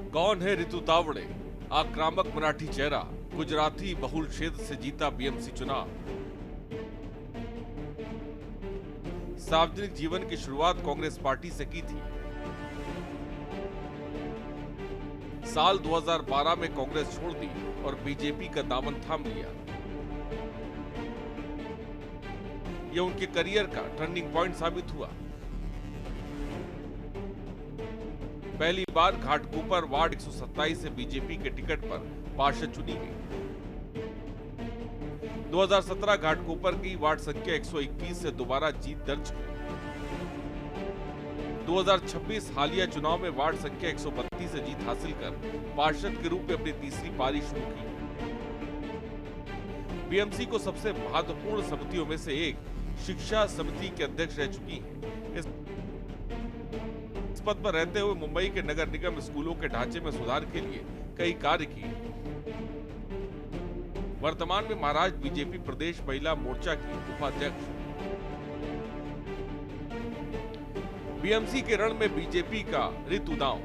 कौन है रितु तावड़े? आक्रामक मराठी चेहरा, गुजराती बहुल क्षेत्र से जीता बीएमसी चुनाव। सार्वजनिक जीवन की शुरुआत कांग्रेस पार्टी से की थी। साल 2012 में कांग्रेस छोड़ दी और बीजेपी का दामन थाम लिया। यह उनके करियर का टर्निंग पॉइंट साबित हुआ। पहली बार घाटकोपर वार्ड 127 से बीजेपी के टिकट पर पार्षद चुनी गई। 2017 घाटकोपर की वार्ड संख्या 121 से दोबारा जीत दर्ज की। 2026 हालिया चुनाव में वार्ड संख्या 132 से जीत हासिल कर पार्षद के रूप में अपनी तीसरी पारी शुरू की। बीएमसी को सबसे महत्वपूर्ण समितियों में से एक शिक्षा समिति के अध्यक्ष रह चुकी हैं। इस पद पर रहते हुए मुंबई के नगर निगम स्कूलों के ढांचे में सुधार के लिए कई कार्य किए। वर्तमान में महाराष्ट्र बीजेपी प्रदेश महिला मोर्चा की उपाध्यक्ष। बीएमसी के रण में बीजेपी का ऋतु दांव।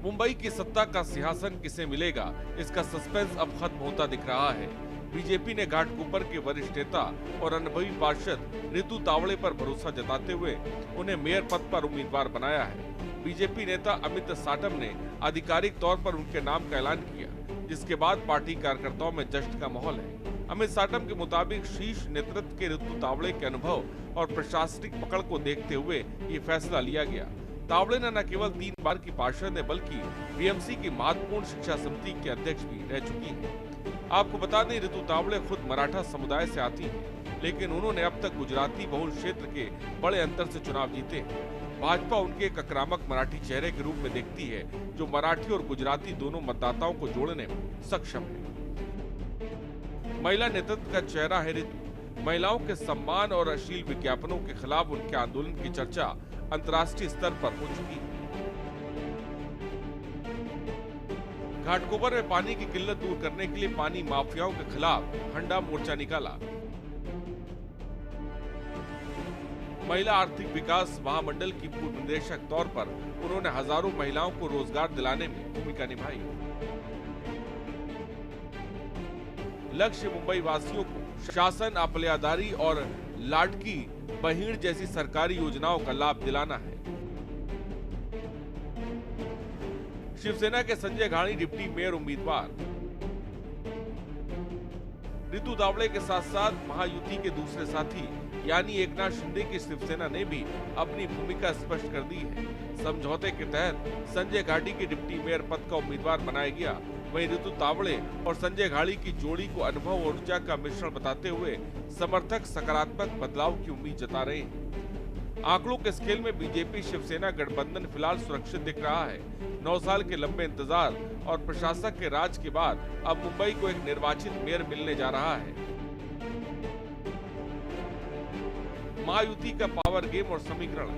मुंबई की सत्ता का सिंहासन किसे मिलेगा, इसका सस्पेंस अब खत्म होता दिख रहा है। बीजेपी ने घाटकोपर के वरिष्ठ नेता और अनुभवी पार्षद रितु तावड़े पर भरोसा जताते हुए उन्हें मेयर पद पर उम्मीदवार बनाया है। बीजेपी नेता अमित साटम ने आधिकारिक तौर पर उनके नाम का ऐलान किया, जिसके बाद पार्टी कार्यकर्ताओं में जश्न का माहौल है। अमित साटम के मुताबिक शीर्ष नेतृत्व के रितु तावड़े के अनुभव और प्रशासनिक पकड़ को देखते हुए ये फैसला लिया गया। तावड़े न केवल 3 बार की पार्षद है, बल्कि बीएमसी की महत्वपूर्ण शिक्षा समिति के अध्यक्ष भी रह चुकी हैं। आपको बता दें, रितु तावड़े खुद मराठा समुदाय से आती हैं, लेकिन उन्होंने अब तक गुजराती बहुल क्षेत्र के बड़े अंतर से चुनाव जीते हैं। भाजपा उनके एक आक्रामक मराठी चेहरे के रूप में देखती है, जो मराठी और गुजराती दोनों मतदाताओं को जोड़ने में सक्षम है। महिला नेतृत्व का चेहरा है रितु। महिलाओं के सम्मान और अश्लील विज्ञापनों के खिलाफ उनके आंदोलन की चर्चा अंतर्राष्ट्रीय स्तर पर हो चुकी है। घाटकोपर में पानी की किल्लत दूर करने के लिए पानी माफियाओं के खिलाफ हंडा मोर्चा निकाला। महिला आर्थिक विकास महामंडल की पूर्व निदेशक तौर पर उन्होंने हजारों महिलाओं को रोजगार दिलाने में भूमिका निभाई। लक्ष्य मुंबई वासियों को शासन, अपलियादारी और लाडकी बहिण जैसी सरकारी योजनाओं का लाभ दिलाना है। शिवसेना के संजय घाणी डिप्टी मेयर उम्मीदवार। रितु तावड़े के साथ साथ महायुति के दूसरे साथी यानी एकनाथ शिंदे की शिवसेना ने भी अपनी भूमिका स्पष्ट कर दी है। समझौते के तहत संजय घाटी के डिप्टी मेयर पद का उम्मीदवार बनाया गया। वहीं रितु तावड़े और संजय घाटी की जोड़ी को अनुभव और ऊर्जा का मिश्रण बताते हुए समर्थक सकारात्मक बदलाव की उम्मीद जता रहे हैं। आंकड़ों के स्केल में बीजेपी शिवसेना गठबंधन फिलहाल सुरक्षित दिख रहा है। 9 साल के लंबे इंतजार और प्रशासक के राज के बाद अब मुंबई को एक निर्वाचित मेयर मिलने जा रहा है। महायुति का पावर गेम और समीकरण।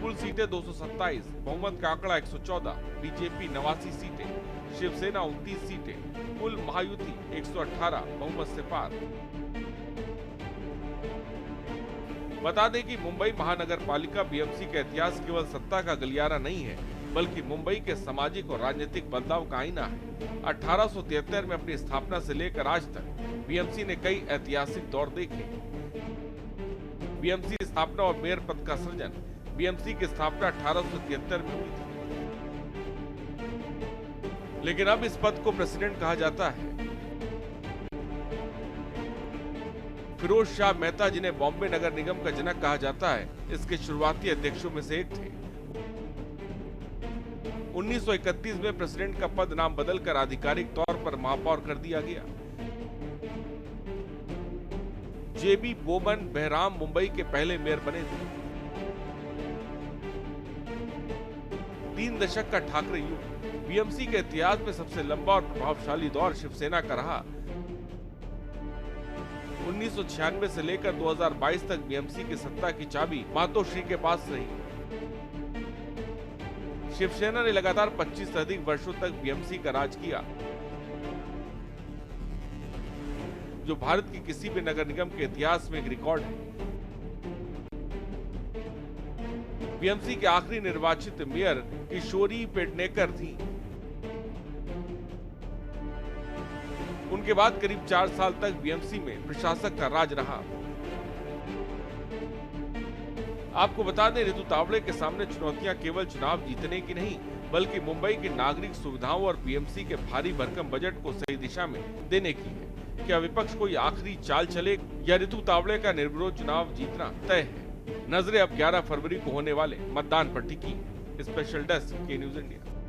कुल सीटें 227, बहुमत का आंकड़ा 114, बीजेपी 89 सीटें, शिवसेना 29 सीटें, कुल महायुति 118, बहुमत से पार। बता दें कि मुंबई महानगर पालिका बीएमसी का इतिहास केवल सत्ता का गलियारा नहीं है, बल्कि मुंबई के सामाजिक और राजनीतिक बदलाव का आईना है। 1873 में अपनी स्थापना से लेकर आज तक बीएमसी ने कई ऐतिहासिक दौर देखे। बीएमसी स्थापना और मेयर पद का सृजन। बीएमसी की स्थापना 1873 में हुई थी, लेकिन अब इस पद को प्रेसिडेंट कहा जाता है। फिरोज शाह मेहता, जिन्हें बॉम्बे नगर निगम का जनक कहा जाता है, इसके शुरुआती अध्यक्षों में से एक थे। 1931 में प्रेसिडेंट का पद नाम बदलकर आधिकारिक तौर पर महापौर कर दिया गया। जेबी बोमन बहराम मुंबई के पहले मेयर बने थे। 3 दशक का ठाकरे युग। बीएमसी के इतिहास में सबसे लंबा और प्रभावशाली दौर शिवसेना का रहा। 1996 से लेकर 2022 तक बीएमसी की सत्ता की चाबी मातोश्री के पास रही। शिवसेना ने लगातार 25 से अधिक वर्षों तक बीएमसी का राज किया, जो भारत की किसी भी नगर निगम के इतिहास में एक रिकॉर्ड है। बीएमसी के आखिरी निर्वाचित मेयर किशोरी पेडनेकर थी। उनके बाद करीब 4 साल तक बीएमसी में प्रशासक का राज रहा। आपको बता दें, रितु तावड़े के सामने चुनौतियां केवल चुनाव जीतने की नहीं, बल्कि मुंबई की नागरिक सुविधाओं और बीएमसी के भारी भरकम बजट को सही दिशा में देने की है। क्या विपक्ष कोई आखिरी चाल चले या रितु तावड़े का निर्विरोध चुनाव जीतना तय है? नजरें अब 11 फरवरी को होने वाले मतदान पर टिकी। स्पेशल डेस्क के न्यूज़ इंडिया।